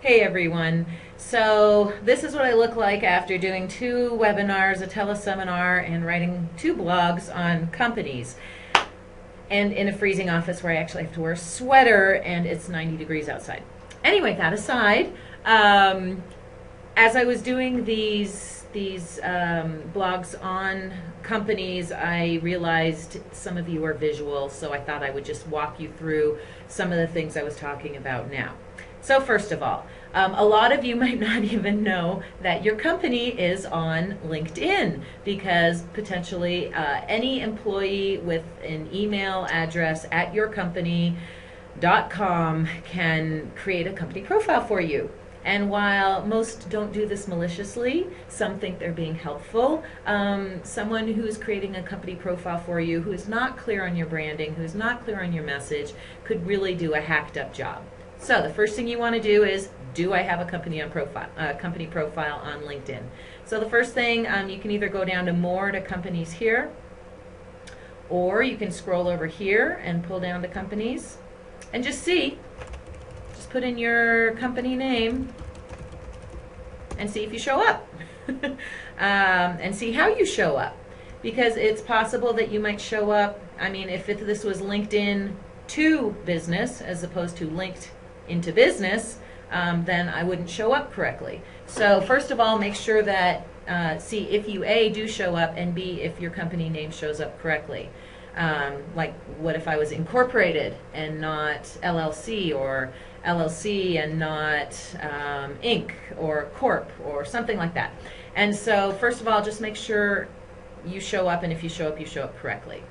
Hey everyone. So this is what I look like after doing 2 webinars, a teleseminar, and writing 2 blogs on companies. And in a freezing office where I actually have to wear a sweater and it's 90 degrees outside. Anyway, that aside, as I was doing these blogs on companies, I realized some of you are visual, so I thought I would just walk you through some of the things I was talking about now. So first of all, a lot of you might not even know that your company is on LinkedIn, because potentially any employee with an email address at yourcompany.com can create a company profile for you. And while most don't do this maliciously, some think they're being helpful. Someone who's creating a company profile for you who is not clear on your branding, who's not clear on your message, could really do a hacked up job. So the first thing you want to do is, do I have a company profile on LinkedIn? So the first thing, you can either go down to more to companies here, or you can scroll over here and pull down to companies and just see. Just put in your company name and see if you show up. And see how you show up, because it's possible that you might show up. I mean, if this was LinkedIn to business as opposed to linked into business, then I wouldn't show up correctly. So first of all, make sure that see if you A, do show up, and B, if your company name shows up correctly. Like, what if I was incorporated and not LLC, or LLC and not Inc. or Corp or something like that. And so first of all, just make sure you show up, and if you show up, you show up correctly.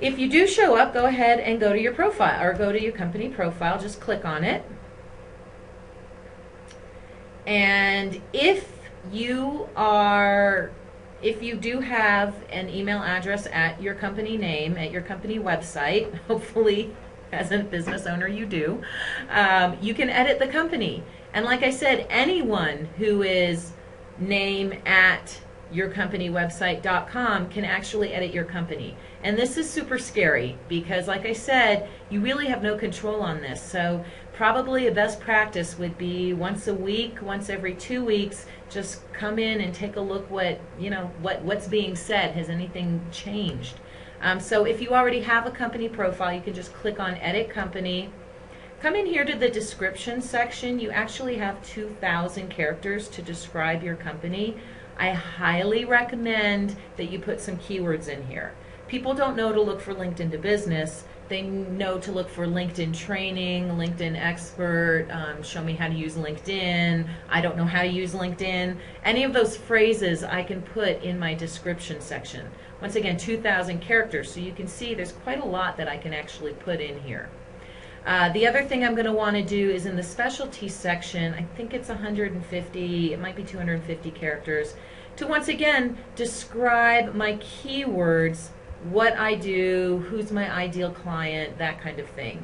If you do show up, go ahead and go to your profile, or go to your company profile, just click on it. And if you do have an email address at your company name, at your company website, hopefully as a business owner you do, you can edit the company. And like I said, anyone who is name at yourcompany.website.com can actually edit your company. And this is super scary because, like I said, you really have no control on this. So probably a best practice would be once a week, once every 2 weeks, just come in and take a look what's being said. Has anything changed? So if you already have a company profile, you can just click on Edit Company. Come in here to the description section. You actually have 2,000 characters to describe your company. I highly recommend that you put some keywords in here. People don't know to look for LinkedIn to business. They know to look for LinkedIn training, LinkedIn expert, show me how to use LinkedIn, I don't know how to use LinkedIn. Any of those phrases I can put in my description section. Once again, 2,000 characters, so you can see there's quite a lot that I can actually put in here. The other thing I'm going to want to do is in the specialty section, I think it's 150, it might be 250 characters, to once again describe my keywords, what I do, who's my ideal client, that kind of thing.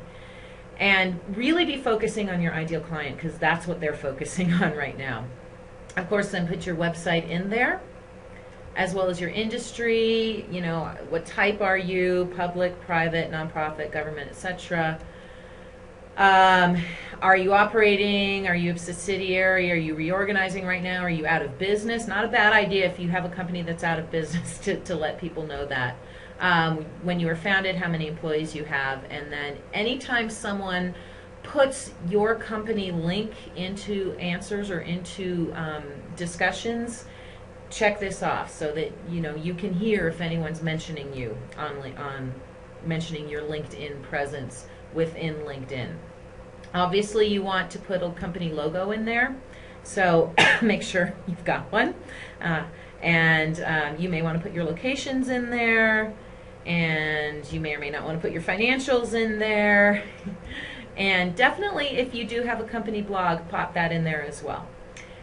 And really be focusing on your ideal client, because that's what they're focusing on right now. Of course, then put your website in there, as well as your industry, what type are you, public, private, nonprofit, government, etc. Are you operating? Are you a subsidiary? Are you reorganizing right now? Are you out of business? Not a bad idea if you have a company that's out of business to let people know that. When you were founded, how many employees you have, and then anytime someone puts your company link into answers or into discussions, check this off so that you can hear if anyone's mentioning you on mentioning your LinkedIn presence within LinkedIn. Obviously, you want to put a company logo in there, so make sure you've got one. And you may want to put your locations in there, and you may or may not want to put your financials in there. And definitely, if you do have a company blog, pop that in there as well.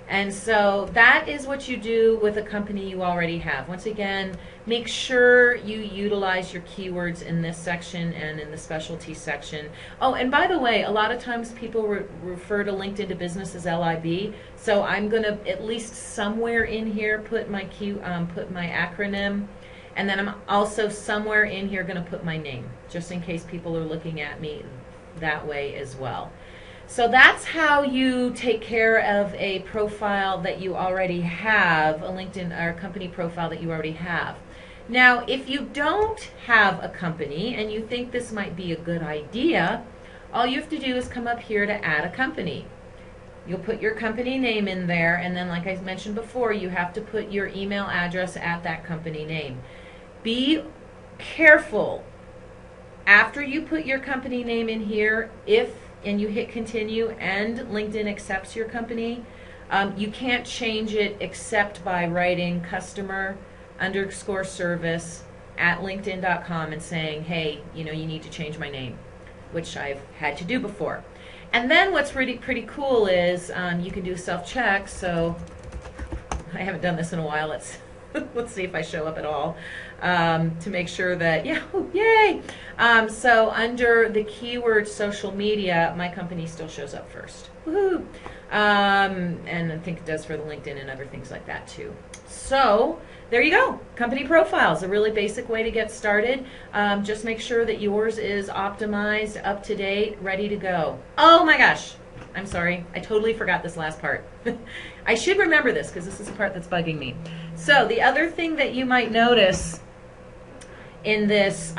And so that is what you do with a company you already have. Once again, make sure you utilize your keywords in this section and in the specialty section. Oh, and by the way, a lot of times people refer to LinkedIn to business as LIB. So I'm going to at least somewhere in here put my acronym, and then I'm also somewhere in here going to put my name, just in case people are looking at me that way as well. So that's how you take care of a profile that you already have, a LinkedIn or company profile that you already have. Now, if you don't have a company and you think this might be a good idea, all you have to do is come up here to add a company. You'll put your company name in there, and then like I mentioned before, you have to put your email address at that company name. Be careful after you put your company name in here, and you hit continue and LinkedIn accepts your company, you can't change it except by writing customer_service at linkedin.com and saying, hey, you need to change my name, which I've had to do before. And then what's pretty cool is you can do self-check. So I haven't done this in a while. Let's see if I show up at all to make sure that, yay! So under the keyword social media, my company still shows up first. Woohoo! And I think it does for the LinkedIn and other things like that too. So there you go. Company profiles, a really basic way to get started. Just make sure that yours is optimized, up to date, ready to go. Oh my gosh. I'm sorry. I totally forgot this last part. I should remember this because this is the part that's bugging me. So the other thing that you might notice in this,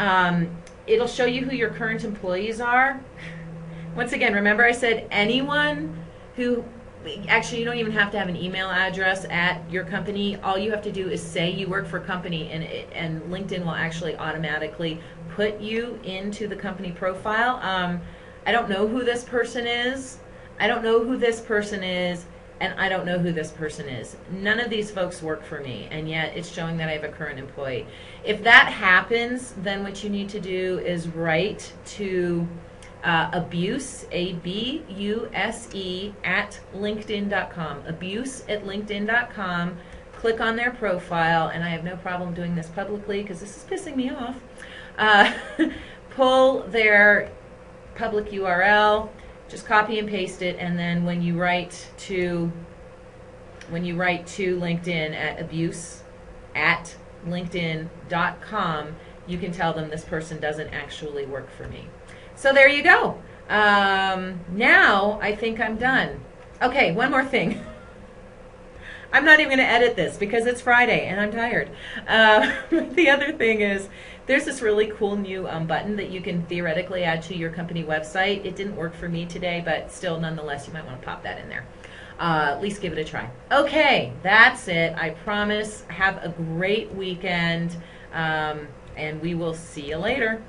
it'll show you who your current employees are. Once again, remember I said anyone who, actually you don't even have to have an email address at your company. All you have to do is say you work for a company, and LinkedIn will actually automatically put you into the company profile. I don't know who this person is. I don't know who this person is, and I don't know who this person is. None of these folks work for me, and yet it's showing that I have a current employee. If that happens, then what you need to do is write to abuse, ABUSE, at linkedin.com. Abuse at linkedin.com. Click on their profile, and I have no problem doing this publicly because this is pissing me off. Pull their public URL, just copy and paste it, and then when you write to LinkedIn at abuse at linkedin.com, you can tell them this person doesn't actually work for me. So there you go. Now I think I'm done. Okay, one more thing. I'm not even going to edit this because it's Friday and I'm tired. The other thing is there's this really cool new button that you can theoretically add to your company website. It didn't work for me today, but still, nonetheless, you might want to pop that in there. At least give it a try. Okay, that's it. I promise. Have a great weekend, and we will see you later.